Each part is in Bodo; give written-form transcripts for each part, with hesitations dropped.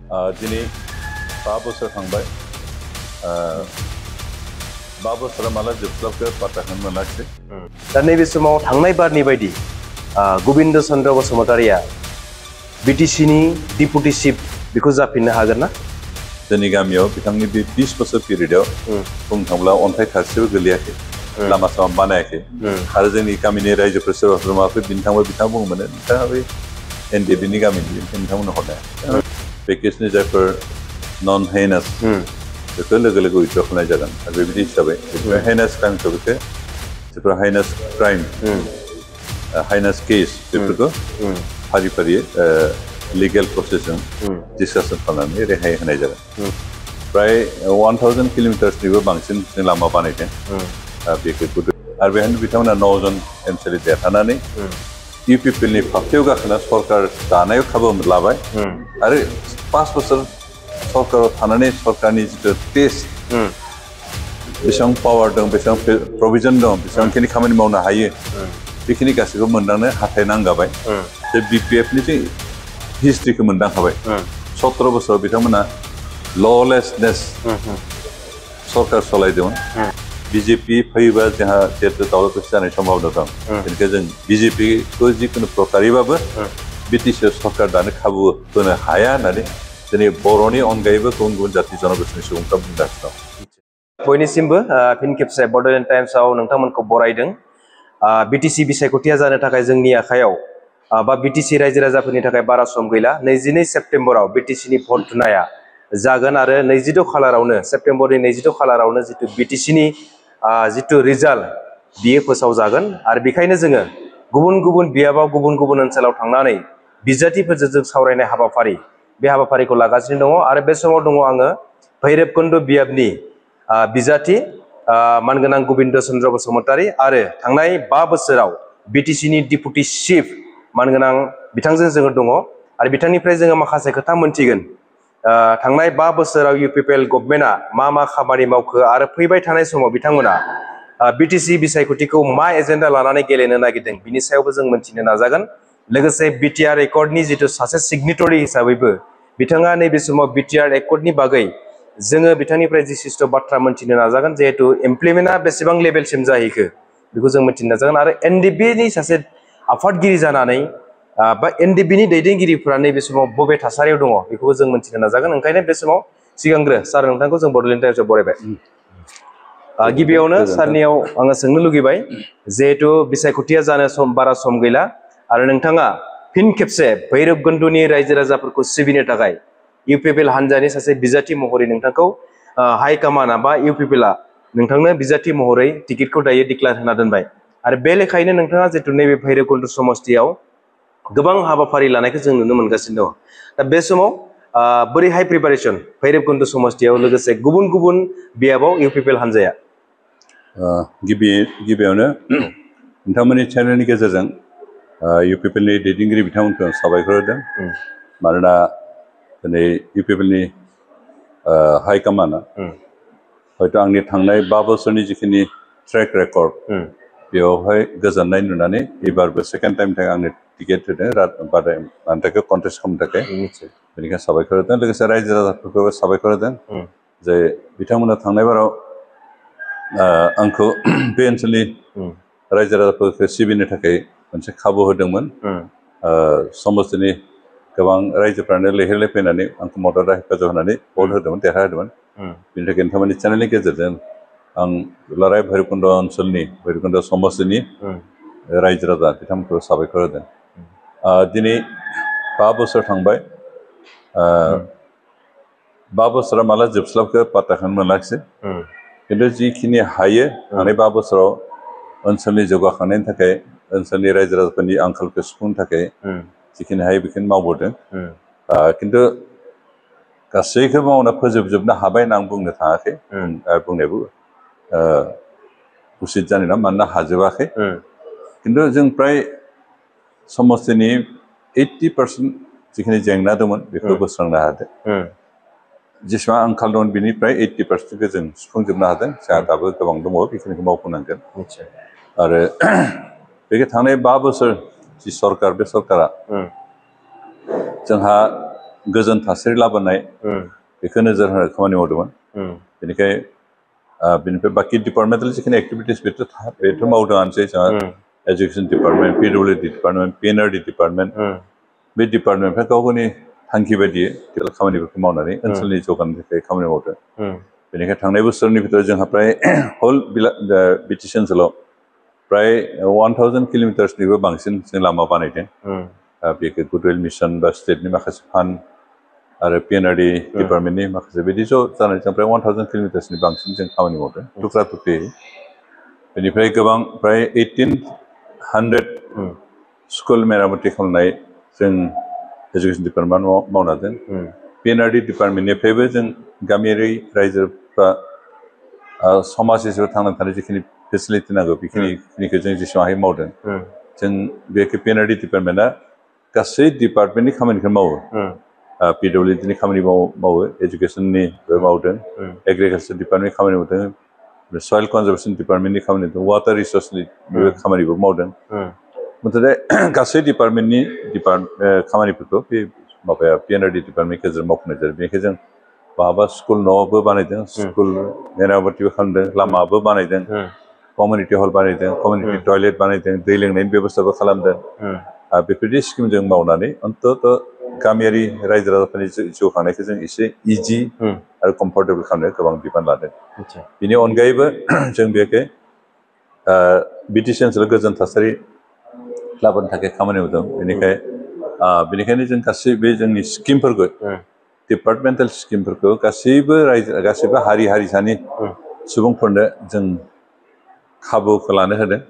दिनै 5 बोसोर थांबाय 5 बोसोरा माला जोबस्लाबखो पात्ताखौनो मोनाखिसै दा नैबे समाव थांनाय बारनि बायदि गोविंद चन्द्र बसुमतारिया बिटिसिनि डिपुटि चिफ बेखौ जाफिननो हागोन ना? जोंनि गामियाव बिथांनि बे 20 बोसोर पिरियडआव बुंनो थाङोब्ला अन्थाइ थाइसेबो गोलैयाखै लामा सामा बानायाखै आरो जोंनि गामिनि रायजोफोर सोरबाफोर माबाफोर बिनो थांबा बिथाङा बुङोमोन नोंथाङा बे एनडिएफबि नि गामिनि नोंथांमोननो हरनाया पेकेजनि जायफोर नन हेनास बेखौ लोगो लोगो उइथ्र खालामनाय जागोन आरो बेबायदि हिसाबै हेनास क्राइमखौ बेखौ जेफोर हाइनास क्राइम हाइनास केस बेफोरखौ फारि फारियै लिगेल प्रसेसजों डिसकासन खालामनानै रेहाय होनाय जागोन प्राय 1000 किल'मिटार्सनिबो बांसिन जों लामा बानायदों बेखौ आरो बेहायनो बिथांमोना 9 जन एमसिएलए देरहानानै इउपिपिएलनि फाफ्लियाव गाखोना सरकार दानायाव खाबु लाबाय आरो 5 बोसोर सरकाराव थानानै सरकारनि जिथु टेस्ट बेसेबां पावार दं बेसेबां प्रभिजन दं बेसेबांखिनि खामानि मावनो हायो बेखिनि गासैखौ मोनदांनो हाथाय नांगाबाय जे बिपिएफनि जे हिस्ट्रिखौ मोनदांखाबाय 17 बोसोराव बिथांमोना ललेसनेस सरकार सालायदोंमोन बिजेपि फैयोबा जोंहा जिहेतु दावराव दावसि जानाय सम्भावना दं बेनिखायनो जों बिजेपिखौ जिखुनु प्रकारिबाबो बिटिसिआव सरकार दानो खाबु होनो हाया होननानै दिनै बर'नि अनगायैबो गुबुन गुबुन जाथि जनगोष्ठीनि सुबुंफ्रा बुंगासिनो दं। बयनिसिमबो फिन खेबसे बड'लेण्ड टाइम्सआव नोंथांमोनखौ बरायदों। बिटिसि बिसायख'थिया जानो थाखाय जोंनि आखायाव बा बिटिसि रायजो राजाफोरनि थाखाय बारा सम गैला। 22 सेप्तेम्बराव बिटिसिनि भट थुनाया जागोन आरो 22 खालारावनो सेप्तेम्बरनि 22 खालारावनो जितु बिटिसिनि जितु रिजाल्ट बियो फोसावजागोन आरो बेखायनो जोङो गुबुन गुबुन बियाबाव गुबुन गुबुन ओनसोलाव थांनानै बिजाथिफोरजों जों सावरायनाय हाबाफारि बे हाबाफारिखौ लागासिनो दङ आरो बे समाव दङ आङो भैरबकुन्द बियाबनि बिजाथि मानगोनां गोविंद चन्द्र बसुमतारि आरो थांनाय 5 बोसोराव बिटिसिनि डिपुटि चिफ मानगोनां बिथांजों जोङो दङ आरो बिथांनिफ्राय जोङो माखासे खोथा मोनथिगोन। थांनाय 5 बोसोराव इउपिपिएल गभर्नमेन्टआ मा खामानि मावखो आरो फैबाय थानाय समाव बिथांमोना बिटिसि बिसायख'थिखौ मा एजेन्डा लानानै गेलेनो नागिरदों बिनि सायावबो जों मोनथिनो नाजागोन। लोगोसे बिटिआर एकर्डनि जितु सासे सिगनेटरि हिसाबैबो बिथाङा नैबे समाव बिटिआर एकर्डनि बागै जोङो बिथांनिफ्राय जिसिष्ट बाथ्रा मोनथिनो नाजागोन जिहेतु इमप्लिमेन्टआ बेसेबां लेभेलसिम जाहैखो बेखौ जों मोनथिनो नाजागोन आरो एनडिएफबिनि सासे आफादगिरि जानानै बा एनडिएफबिनि दैदेनगिरिफोरा नैबे समाव बबे थासारियाव दङ बेखौबो जों मोनथिनो नाजागोन। ओंखायनो बे समाव सिगांग्रो सार नोंथांखौ जों बड'लेण्ड टाइम्सआव बरायबाय। गिबियावनो सारनियाव आङो सोंनो लुगैबाय जिहेतु बिसायख'थिया जानो बारा सम गैला आरो नोंथाङा फिन खेबसे भैरबकुन्दनि रायजो राजाफोरखौ सिबिनो थाखाय इउपिपिएल हानजानि सासे बिजाथि महरै नोंथांखौ हाइकमान्डआ बा इउपिपिएलआ नोंथांनो बिजाथि महरै टिकेटखौ दायो डिक्लेयार होना दोनबाय आरो बे लेखायैनो नोंथाङा जितु नैबे भैरबकुन्द समस्तियाव गोबां हाबाफारि लानायखौ जों नुनो मोनगासिनो दङ। दा बे समाव बोरैहाय प्रिपारेसन भैरबकुन्द समस्तियाव लोगोसे गुबुन गुबुन बियाबाव इउपिपिएल हानजाया गिबियावनो नोंथांमोननि चेनेलनि गेजेरजों इउपिपिएलनि दैदेनगिरि बिथांमोनखौ साबायखर होदों मानोना दिनै इउपिपिएलनि हाइकमान्डआ हयथ' आंनि थांनाय 5 बोसोरनि जिखिनि ट्रेक रेकर्ड बेवहाय गोजोननाय नुनानै एबारबो सेकेन्ड टाइमनि थाखाय आंनो टिकेट होदों बान्थाखौ कन्टेस्ट खालामनो थाखाय बेनिखायनो साबायखर होदों। लोगोसे रायजो राजाफोरखौबो साबायखर होदों जे बिथांमोना थांनाय बाराव आंखौ बे ओनसोलनि रायजो राजाफोरखौ सिबिनो थाखाय मोनसे खाबु होदोंमोन। समस्तिनि गोबां रायजोफ्रानो लैहोर लैहोर फैनानै आंखौ मदद हेफाजाब होनानै भट होदोंमोन देरहाहोदोंमोन। बेनि थाखाय नोंथांमोननि चेनेलनि गेजेरजों आं दुलाराय भैरबकुन्द ओनसोलनि भैरबकुन्द समस्तिनि रायजो राजा बिथांमोनखौ साबायखर होदों। दिनै 5 बोसोर थांबाय 5 बोसोरा माला जोबस्लाबखो पात्ताखौनो मोनाखिसै खिन्थु जिखिनि हायो थांनाय 5 बोसोराव ओनसोलनि जौगाखांनायनि थाखाय ओनसोलनि रायजो राजाफोरनि आंखालखौ सुफुंनो थाखाय जिखिनि हायो बेखौनो मावबोदों। खिन्थु गासैखौबो मावना फोजोबजोबनो हाबाय होनना आं बुंनो थाङाखै बुंनायाबो उसित जानाय नङा मानोना हाजोबाखै खिन्थु जों प्राय समस्तिनि 80% जिखिनि जेंना दंमोन बेखौ बोस्रांनो हादों। जेसेबां आंखाल दं बिनिफ्राय 80%खौ जों सुफुंजोबनो हादों। जोंहा दाबो गोबां दङ बेखिनिखौ मावफुंनांगोन आरो बेखौ थांनाय 5 बोसोर जि सरकार बे सरकारा जोंहा गोजोन थासारि लाबोनाय बेखौ नोजोर होनानै खामानि मावदोंमोन बेनिखाय बेनिफ्राय बाखि डिपार्टमेन्टेल जिखिनि एक्टिभिटिस बेथ' मावदोंआनोसै जोंहा education department PWD department पिएनआरडि department बे डिपार्टमेन्टफ्रा गाव गावनि थांखि बायदियै खामानिफोरखौ मावनानै ओनसोलनि जौगानायनि थाखाय खामानि मावदों बेनिखाय थांनाय बोसोरनि भितराव जोंहा प्राय हल बिटिसि ओनसोलाव प्राय 1000 किल'मिटार्सनिबो बांसिन जों लामा बानायदों बेखौ गुडविल मिशन बा स्टेटनि माखासे फान्ड आरो पिएनआरडि डिपार्टमेन्टनि माखासे बिदि ज' जानानै जों प्राय 1000 किल'मिटार्सनि बांसिन जों खामानि मावदों थुख्रा थुख्रि बेनिफ्राय गोबां प्राय 1800 स्कुल मेरामति खालामनाय जों एजुकेशन डिपार्टमेन्ट मावना दों पिएनआरडि डिपार्टमेन्टनिफ्रायबो जों गामियारि रायजोफ्रा समाज हिसाबै थांनानै थानाय जिखिनि फेसिलिटि नांगौ बेखिनिखौ जों जेसेबां हायो मावदों जों बे पिएनआरडि डिपार्टमेन्टआ गासै डिपार्टमेन्टनि खामानिखौ मावो पिडब्लिउडिनि खामानि मावो एजुकेशननि मावदों एग्रिकालचार डिपार्टमेन्टनि खामानि मावदों सयल कनजारभेसन डिपार्टमेन्टनि खामानि मावदों वाटार रिसर्सनि खामानिबो मावदों मुथते गासै डिपार्टमेन्टनि खामानिफोरखौ बे माबाया पिएनआरडि डिपार्टमेन्टनि गेजेरजों मावफुंनाय जादों बेनिखायनो जों बहाबा स्कुल न'बो बानायदों स्कुल मेरामतिबो खालामदों लामाबो बानायदों कमिउनिटि हल बानायदों कमिउनिटि टयलेट बानायदों दै लोंनायनि बेबस्थाबो खालामदों बेफोरबायदि स्किमजों मावनानै अन्तत गामियारि रायजो राजाफोरनि जिउ खांनायखौ जों एसे इजि आरो कम्फर्टेबल खालामनो गोबां बिबान लादों बेनि अनगायैबो जों बेखौ बिटिसि ओनसोलाव गोजोन थासारि लाबोनो थाखाय खामानि मावदों बेनिखायनो जों गासै बे जोंनि स्किमफोरखौ डिपार्टमेन्टेल स्किमफोरखौ गासैबो हारि हारिसानि सुबुंफोरनो जों खाबुखौ लानो होदों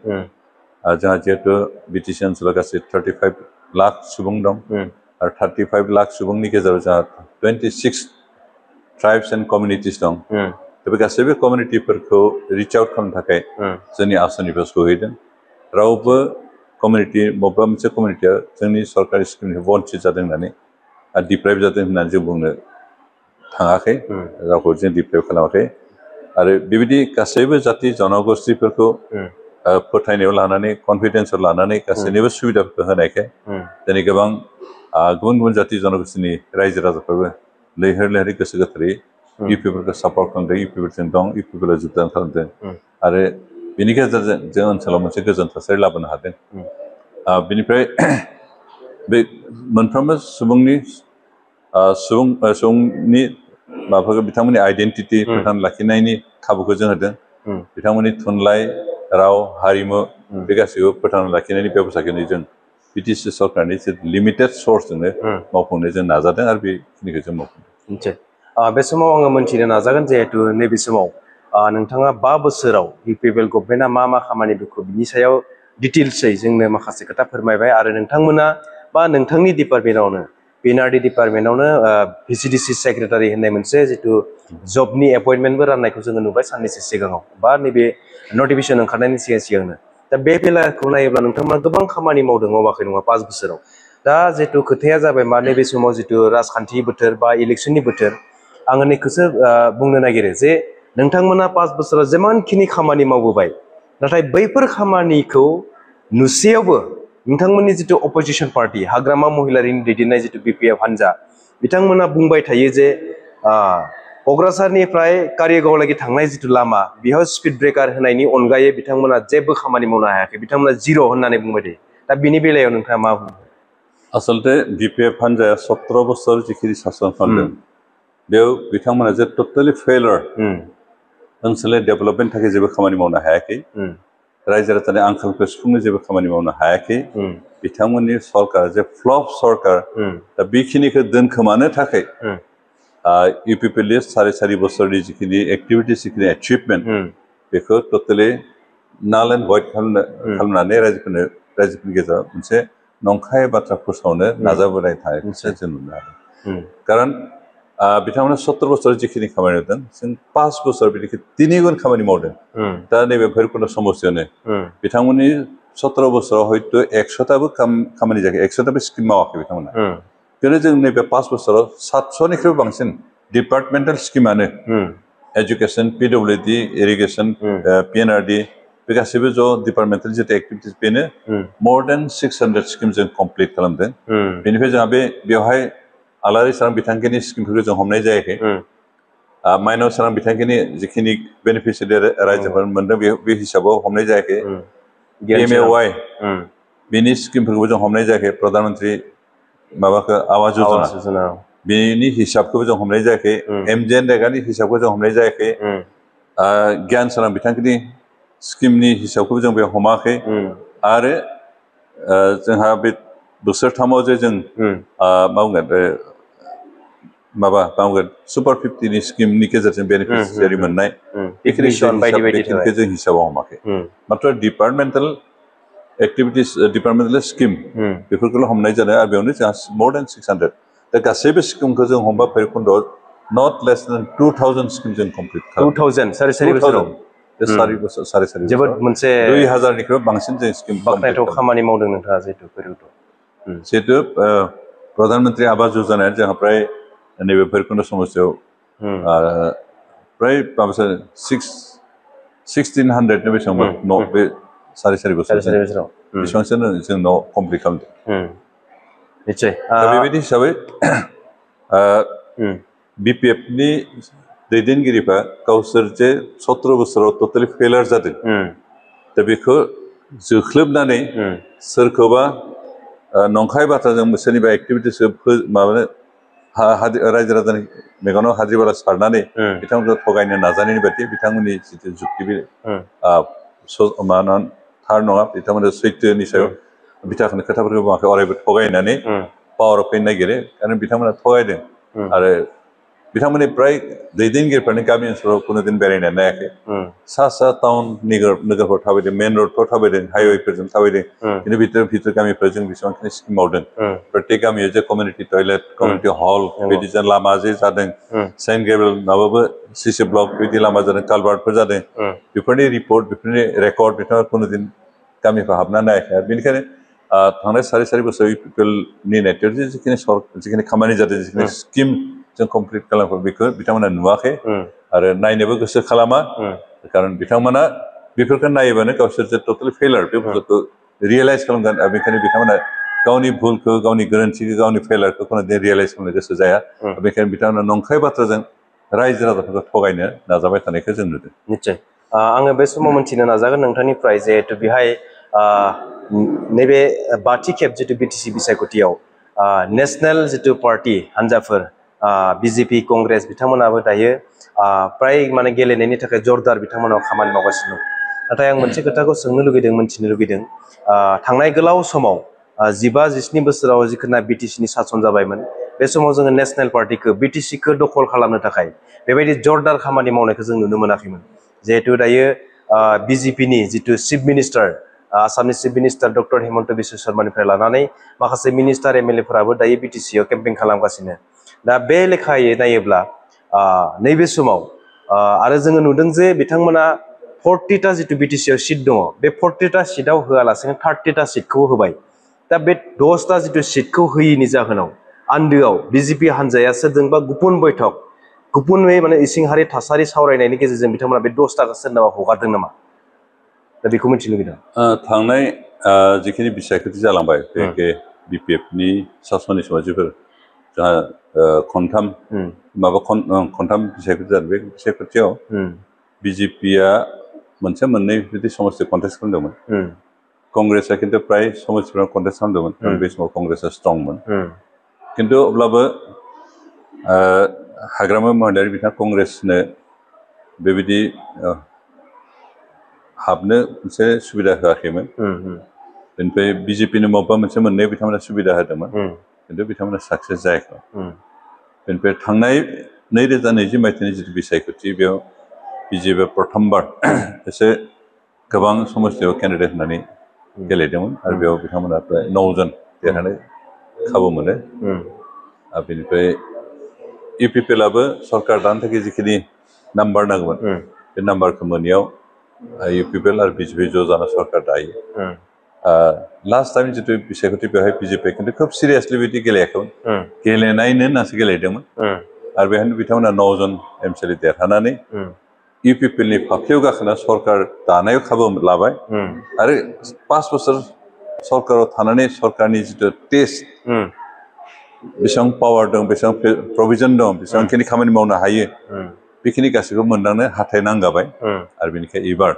जोंहा जिहेतु बिटिसि ओनसोलाव गासै 35 लाख सुबुं दं आरो 35 लाख सुबुंनि गेजेराव जोंहा 26 ट्राइब्स एन्ड कमिउनिटिस दं बे गासैबो कमिउनिटिफोरखौ रिच आउट खालामनो थाखाय जोंनि आसनिखौ सहैदों रावबो कमिउनिटि बबेबा मोनसे कमिउनिटिया जोंनि सरकारि स्किमनिफ्राय बन्चित जादों होननानै डिप्राइभ जादों होननानै जों बुंनो थाङाखै रावखौ जों डिप्राइभ खालामाखै आरो बेबायदि गासैबो जाति जनगोष्ठीफोरखौ फोथायनायाव लानानै कनफिडेन्सआव लानानै गासैनिबो सुबिदाफोरखौ होनायखाय दिनै गोबां गुबुन गुबुन जाति जनगोष्ठीनि रायजो राजाफोरबो लैहोर लैहोरै गोसो गोथारै इउपिफोरखौ सापर्ट खालामदों इउपिफोरजों दं इउपिफोरा जुगदान खालामदों आरो बेनि गेजेरजों जों ओनसोलाव मोनसे गोजोन थासारि लाबोनो हादों बेनिफ्राय बे मोनफ्रोमबो सुबुंनि माबाखौ बिथांमोननि आइडेन्टिटि फोथांना लाखिनायनि खाबुखौ जों होदों बिथांमोननि थुनलाइ राव हारिमु बे गासैबो फोथांना लाखिनायनि बेबस्थाखौ जों बिटिसि सरकारनि लिमिटेड सर्सजोंनो मावफुंनो जों नाजादों आरो बेखिनिखौ जों मावफुंदों बे समाव आङो मोनथिनो नाजागोन जिहेतु नैबे समाव नोंथाङा 5 बोसोराव इउपिपिएल गभर्नमेन्टआ मा खामानिफोरखौ बिनि सायाव डिटेल्सै जोंनो माखासे खोथा फोरमायबाय आरो नोंथांमोना बा नोंथांनि डिपार्टमेन्टआवनो पिएनआरडि डिपार्टमेन्टआवनो भिसिडिसि सेक्रेटारि होननाय मोनसे जितु जबनि एपइन्टमेन्टबो राननायखौ जोङो नुबाय साननैसो सिगाङाव बा नैबे नटिफिकेसन ओंखारनायनि सिगांनो दा बे बेलाखौ नायोब्ला नोंथांमोना गोबां खामानि मावदों मावाखै नङा 5 बोसोराव दा जितु खोथाया जाबाय मा नैबे समाव जितु राजखान्थि बोथोर बा इलेक्सननि बोथोर आङो नैखौसो बुंनो नागिरो जे नोंथांमोना 5 बोसोराव जेमानखिनि खामानि मावबोबाय नाथाय बैफोर खामानिखौ नुसेयावबो नोंथांमोननि जितु अपोजिसन पार्टी हाग्रामा महिलारिनि दैदेननाय जितु बिपिएफ हान्जा बिथांमोना बुंबाय थायो जे क'क्राझारनिफ्राय कारिगावलागि थांनाय जितु लामा बेयाव स्पिड ब्रेकार होनायनि अनगायै बिथांमोना जेबो खामानि मावनो हायाखै बिथांमोना जिर' होननानै बुंबाय थायो दा बिनि बेलायाव नोंथाङा मा बुङो आसलते बिपिएफ हान्जाया 17 बोसोर जिखिनि सासन खालामदों बेयाव बिथांमोना जे टटेलि फेलार ओनसोलनि डेभेलपमेन्टनि थाखाय जेबो खामानि मावनो हायाखै रायजो राजानि आंखालखौ सुफुंनो जेबो खामानि मावनो हायाखै बिथांमोननि सरकार जे फ्लप सरकार दा बेखिनिखौ दोनखोमानो थाखाय इउपिपिएलनि सारि बोसोरनि जिखिनि एक्टिभिटिस जिखिनि एचिभमेन्ट बेखौ टटेलि नाल एन्ड भइड खालामनानै रायजोफोरनि गेजेराव मोनसे नंखाय बाथ्रा फोसावनो नाजाबोनाय थानायखौसो जों नुनो हादों खारन बिथांमोना 17 बोसोर जिखिनि खामानि मावदों जों 5 बोसोर बिदिखौ 3 गुन खामानि मावदों दा नैबे भैरबकुन्द समस्यानो बिथांमोननि 17 बोसोराव हयथ' 100टाबो खामानि जायाखै 100टाबो स्किम मावाखै बिथांमोना खिन्थु जों नैबे 5 बोसोराव 700निख्रुइबो बांसिन डिपार्टमेन्टेल स्किमानो एजुकेसन पिडब्लिउडि इरिगेसन पिएनआरडि बे गासैबो ज' डिपार्टमेन्टेल जितु एक्टिभिटिस बेनो more than 600 स्किम जों कमप्लिट खालामदों बेनिफ्राय जोंहा बेवहाय आलारि सारां बिथांखिनि स्किमफोरखौ जों हमनाय जायाखै माइनाव सारां बिथांखिनि जिखिनि बेनिफिसियारि रायजोफोर मोनदों बे हिसाबाव हमनाय जायाखै PMAY बेनि स्किमफोरखौबो जों हमनाय जायाखै प्रधान मन्त्रि माबाखौ आवास योजना बेनि हिसाबखौबो जों हमनाय जायाखै MGN रेगानि हिसाबखौ जों हमनाय जायाखै गियान सारां बिथांखिनि स्किमनि हिसाबखौबो जों बेयाव हमाखै आरो जोंहा बे बोसोरथामाव जे जों मावगोन सुपार 50नि स्किमनि गेजेरजों बेनिफिसियारि मोननाय बेखिनि बेखिनिखौ जों हिसाबाव हमाखै मात्र डिपार्टमेन्टेल एक्टिभिटिस डिपार्टमेन्टेल स्किम बेफोरखौल' हमनाय जादों आरो बेयावनो जोंहा more than 600 दा गासैबो स्किमखौ जों हमबा भैरबकुन्द'आव not less than 2000 स्किम जों कमप्लिट खालामो 2000 सारि बोसोराव सारि जोबोद मोनसे 2000निख्रुइ बांसिन जों स्किम बाखनायथाव खामानि मावदों नोंथाङा जिहेतु प्रधान मन्त्रि आवास योजनाया जोंहा प्राय नैबे भैरबकुन्द समस्यायाव प्राय माबासो 1600 बेसेबांबा न' बे सारि बोसोर बेसेबांसो जों न' कमप्लिट खालामदों निश्चय बेबायदि हिसाबै BPFनि दैदेनगिरिफ्रा गावसोर जे 17 बोसोराव टटेलि फेलार जादों दा बेखौ जोख्लोबनानै सोरखौबा नंखाय बाथ्राजों सोरनिबा एक्टिभिटिसखौ माबानो रायजो राजानि मेगनाव हाद्रि बाला सारनानै बिथांमोनखौ थगायनो नाजानायनि बायदि बिथांमोननि जिथु जुक्ति बे थार नङा बिथांमोना सैथोनि सायाव बिथाखौनो खोथाफोरखौ बुङाखै अरायबो थगायनानै पावाराव फैनो नागिरो कारण बिथांमोना थगायदों आरो बिथांमोननि प्राय दैदेनगिरिफ्रानो गामि ओनसोलाव कुनु दिन बेरायनानै नायाखै सा टाउन नोगोरफ्राव थाबायदों मेन रडफ्राव थाबायदों हाइवेफोरजों थाबायदों खिन्थु भितर गामिफ्राव जों बेसेबांखिनि स्किम मावदों प्रत्येक गामियाव जे कमिउनिटि टयलेट कमिउनिटि हल बिदिजों लामा जे जादों सेन्ट ग्रेभेल माबाबो CC ब्लक बिदि लामा जादों कालभार्टफोर जादों बेफोरनि रिपर्ट बेफोरनि रेकर्ड बिथाङा कुनु दिन गामिफ्राव हाबना नायाखै आरो बेनिखायनो थांनाय सारि बोसोर पिपलनि नेतृत्वजों जिखिनि खामानि जादों जिखिनि स्किम जों कमप्लिट खालामो बेखौ बिथांमोना नुवाखै आरो नायनोबो गोसो खालामा कारण बिथांमोना बेफोरखौ नायोबानो गावसोर जे टटेल फेलार बे बुस्थुखौ रियेलाइज खालामगोन आरो बेनिखायनो बिथांमोना गावनि भुलखौ गावनि गोरोन्थिखौ गावनि फेलारखौ कुनु दिन रियेलाइज खालामनो गोसो जाया बेनिखायनो बिथांमोना नंखाय बाथ्राजों रायजो राजाफोरखौ थगायनो नाजाबाय थानायखौ जों नुदों निश्चय आङो बे समाव मोनथिनो नाजागोन नोंथांनिफ्राय जिहेतु बेहाय नैबे बाथि खेब जितु BTC बिसायख'थियाव नेशनेल जितु पार्टी हान्जाफोर BJP कंग्रेस बिथांमोनाबो दायो प्राय माने गेलेनायनि थाखाय जरदार बिथांमोनाव खामानि मावगासिनो दं नाथाय आं मोनसे खोथाखौ मिन्थिनो लुगैदों थांनाय गोलाव समाव 15-17 बोसोराव जिखुनु BTCनि सासन जाबायमोन बे समाव जोङो नेशनेल पार्टीखौ BTCखौ दखल खालामनो थाखाय बेबायदि जरदार खामानि मावनायखौ जों नुनो मोनाखैमोन जिहेतु दायो BJPनि जितु चिफ मिनिस्टार आसामनि chief minister doctor Himanta Biswa शर्मानिफ्राय लानानै माखासे मिनिस्टार MLA फोराबो दायो BTCआव केम्पेइन खालामगासिनो दा बे लेखायै नायोब्ला नैबे समाव आरो जोङो नुदों जे बिथांमोना 40टा जितु BTCआव सिट दङ बे 40टा सिटआव होआलासेनो 30टा सिटखौ होबाय दा बे 10टा जितु सिटखौ होयिनि जाहोनाव आन्दोआव BJP हान्जाया सोरजोंबा गुबुन बैठक गुबुनै माने इसिंहारि थासारि सावरायनायनि गेजेरजों बिथांमोना बे 10टाखौ सोरनाबा हगारदों नामा दा बेखौ मिथिनो लुगैदों थांनाय जिखिनि बिसायख'थि जालांबाय बे BPFनि सासननि समाव जिफोर जोंहा खनथाम बिसायख'थि जादों बे बिसायख'थियाव BJPआ मोनसे मोननै बिदि समस्ति कन्टेस्ट खालामदोंमोन कंग्रेसआ खिन्थु प्राय समस्तिफोराव कन्टेस्ट खालामदोंमोन बे समाव कंग्रेसआ स्ट्रंमोन खिन्थु अब्लाबो हाग्रामा महिलारि बिथाङा कंग्रेसनो बेबायदि हाबनो मोनसे सुबिदा होआखैमोन बेनिफ्राय BJPनो माबा मोनसे मोननै बिथांमोना सुबिदा होदोंमोन खिन्थु बिथांमोना साक्सेस जायाखै बेनिफ्राय थांनाय 2020 मायथाइनि जितु बिसायख'थि बेयाव BJPआ प्रथमबार एसे गोबां समस्तियाव केन्डिडेट होननानै गेलेदोंमन आरो बेयाव बिथांमोना प्राय 9 जन देरहानो खाबु मोनो आरो बेनिफ्राय UPPLआबो सरकार दानो थाखाय जिखिनि नाम्बार नांगौमोन बे नाम्बारखौ मोनैयाव UPPL आरो BJP ज' जाना सरकार दायो लास्ट टाइम जितु बिसायख'थि बेवहाय BJP खिन्थु खोब सिरियासलि बिदि गेलेयाखैमोन गेलेनायनो होननासो गेलेदोंमोन आरो बेहायनो बिथांमोना 9 जन MCLA देरहानानै UPPLनि फाफ्लियाव गाखोना सरकार दानायाव खाबु लाबाय आरो 5 बोसोर सरकाराव थानानै सरकारनि जितु टेस्ट बेसेबां पावार दं बेसेबां प्रभिजन दं बेसेबांखिनि खामानि मावनो हायो बेखिनि गासैखौबो मोनदांनो हाथाय नांगाबाय आरो बेनिखाय एबार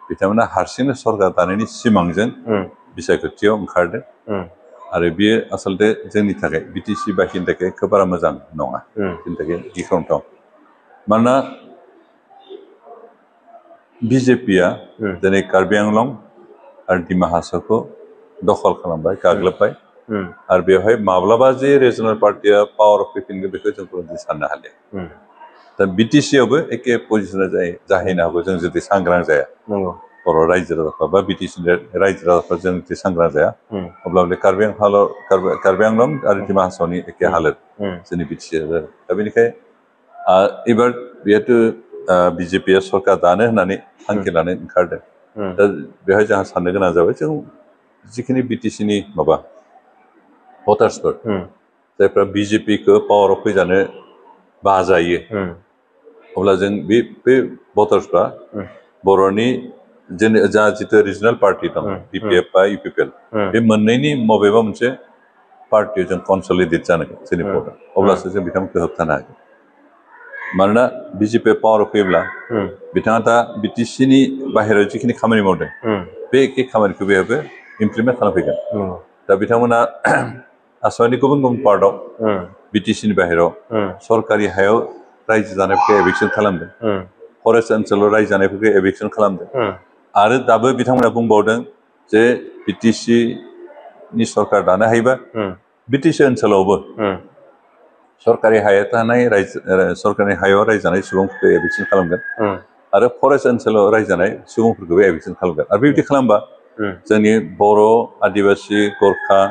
बिथांमोना हारसिंनो सरकार दानायनि सिमांजों बिसायख'थियाव ओंखारदों आरो बियो आसलते जोंनि थाखाय बिटिसि बाखिनि थाखाय खोब बारा मोजां नङा जोंनि थाखाय गिख्रंथाव मानोना बिजेपिआ दिनै कार्बि आंलं आरो डिमा हासावखौ दखल खालामबाय गाग्लोबबाय आरो बेवहाय माब्लाबा जे रिजनेल पार्टिया पावाराव फैफिनगोन बेखौ जों साननो हालिया दा बिटिसिआवबो एखे पजिसना जाहैनो हागौ जों जुदि सांग्रां जाया बर' रायजो राजाफ्रा बा बिटिसिनि रायजो राजाफ्रा जों जुदि सांग्रां जाया अब्ला बे कार्बि आंलं आरो डिमा हासावनि एखे हालोद जोंनि बिटिसिआ दा बेनिखायनो एबार बेथ' बिजेपिआ सरकार दानो होननानै थांखि लानो ओंखारदों दा बेवहाय जोंहा साननो गोनां जाबाय जों जिखिनि बिटिसिनि माबा भटार्सफोर जायफ्रा बिजेपिखौ पावाराव फैजानो बाजायो अब्ला जों बे भटार्सफ्रा बर'नि जा जितु रिजनेल पार्टि दं बिपिएफ बा इउपिपिएल बे मोननैनि बबेबा मोनसे पार्टियाव जों कनसलिडेट जानांगोन जोंनि भटार अब्लासो जों बिथांमोनखौ होबथानो हागोन मानोना बिजेपिआ पावाराव फैयोब्ला बिथाङा दा बिटिसिनि बाहेरायाव जिखिनि खामानि मावदों बे एखे खामानिखौ बेहायबो इमप्लिमेन्ट खालामफैगोन दा बिथांमोना आसामनि गुबुन गुबुन पार्टआव बिटिसिनि बाहेरायाव सरकारि हायाव रायजो जानायफोरखौ एभिक्सन खालामदों फरेस्ट ओनसोलाव रायजो जानायफोरखौ एभिक्सन खालामदों आरो दाबो बिथांमोना बुंबावदों जे बिटिसिनि सरकार दानो हायोबा बिटिसि ओनसोलावबो सरकारि हायाव थानाय सरकारि हायाव रायजो जानाय सुबुंफोरखौ एभिक्सन खालामगोन आरो फरेस्ट ओनसोलाव रायजो जानाय सुबुंफोरखौबो एभिक्सन खालामगोन आरो बेबायदि खालामबा जोंनि बर' आदिबासि गरखा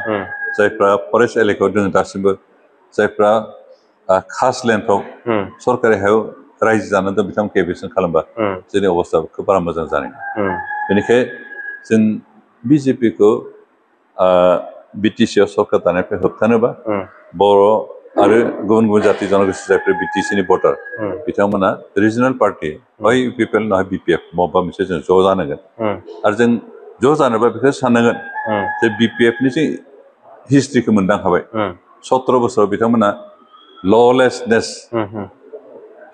जायफ्रा फरेस्ट एलेकायाव दङ दासिमबो जायफ्रा खास लेन्डफ्राव सरकारि हायाव रायजो जानानै दं बिथांमोनखौ एभिक्सन खालामबा जोंनि अबस्थाया खोब बारा मोजां जानाय बेनिखायनो जों बिजेपिखौ बिटिसिआव सरकार दानायनिफ्राय होबथानोबा बर' आरो गुबुन गुबुन जाथि जनगोष्ठी जायफोर बिटिसिनि भटार बिथांमोना रिजनेल पार्टि हय इउपिपिएल नङा बिपिएफ माबा मोनसे जों ज' जानांगोन आरो जों ज' जानोबा बेखौ साननांगोन जे बिपिएफनि जे हिस्ट्रिखौ मोनदांखाबाय 17 बोसोराव बिथांमोना ललेसनेस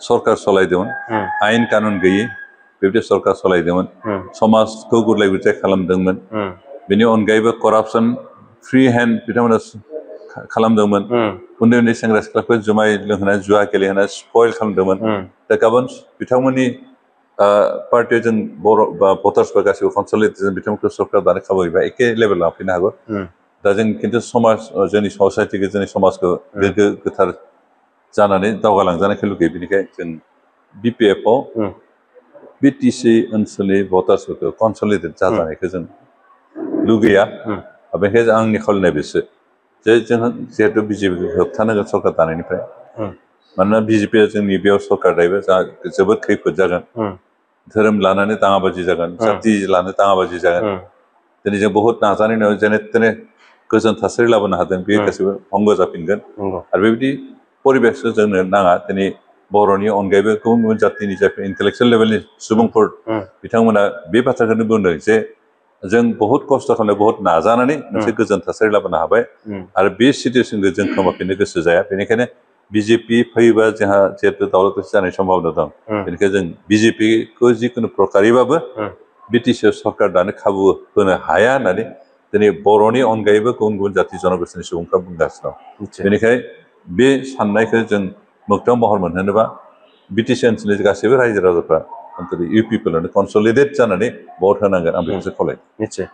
सरकार सालायदोंमोन आयेन कानुन गैयै बेबायदि सरकार सालायदोंमोन समाजखौ गुलाय गुजाय खालामदोंमोन बेनि अनगायैबो करापसन फ्रि हेन्ड बिथांमोना खालामदोंमोन उन्दै उन्दै सेंग्रा सिख्लाफोर जुमाय लोंहोनाय जुवा गेलेहोनाय स्पइल खालामदोंमोन दा गाबोन बिथांमोननि पार्टियाव जों बर' बा भटार्सफोर गासिबो कनसलिडेसन बिथांमोनखौ सरकार दानो खाबु होयोबा एखे लेभेलाव लांफैनो हागौ दा जों खिन्थु समाज जोंनि ससाइटिखौ जोंनि समाजखौ गोग्गो गोथार जानानै दावगालांजानायखौ लुगैयो बेनिखायनो जों बिपिएफआव बिटिसि ओनसोलनि भटार्सफोरखौ कनसलिडेट जाजानायखौ जों लुगैया बेनिखायनो आंनि खावलायनाय बिसो जे जों जिहेतु बिजेपिखौ होबथानांगोन सरकार दानायनिफ्राय मानोना बिजेपिया जोंनि बेयाव सरकार दायोबा जोबोद खैफोद जागोन धोरोम लानानै दाङाबाजि जागोन जाति लानानै दाङाबाजि जागोन दिनै जों बहुत नाजानाय उनाव जेने तेने गोजोन थासारि लाबोनो हादों बे गासैबो भंग जाफिनगोन आरो बेबायदि परिबेसखौ जोंनो नाङा दिनै बर'नि अनगायैबो गुबुन गुबुन जातिनि जायफोर इन्टेलेक्सुयेल लेभेलनि सुबुंफोर बिथांमोना बे बाथ्राखौनो बुंदों जे जों बहुत खस्थ' खालामनाय बहुत नाजानानै मोनसे गोजोन थासारि लाबोनो हाबाय आरो बे सिटुवेसनखौ जों खोमाफिननो गोसो जाया बेनिखायनो बिजेपि फैयोबा जोंहा जिहेतु दावराव दावसि जानाय सम्भावना दं बेनिखायनो जों बिजेपिखौ जिखुनु प्रकारिबाबो बिटिसिआव सरकार दानो खाबु होनो हाया होननानै दिनै बर'नि अनगायैबो गुबुन गुबुन जाति जनगोष्ठीनि सुबुंफ्रा बुंगासिनो दं बेनिखायनो बे साननायखौ जों मोगथां महर मोनहोनोबा बिटिसि ओनसोलनि गासैबो रायजो राजाफ्रा इउपिपिएलआवनो कनसलिडेट जानानै भट होनांगोन आं बेखौसो खावलायो।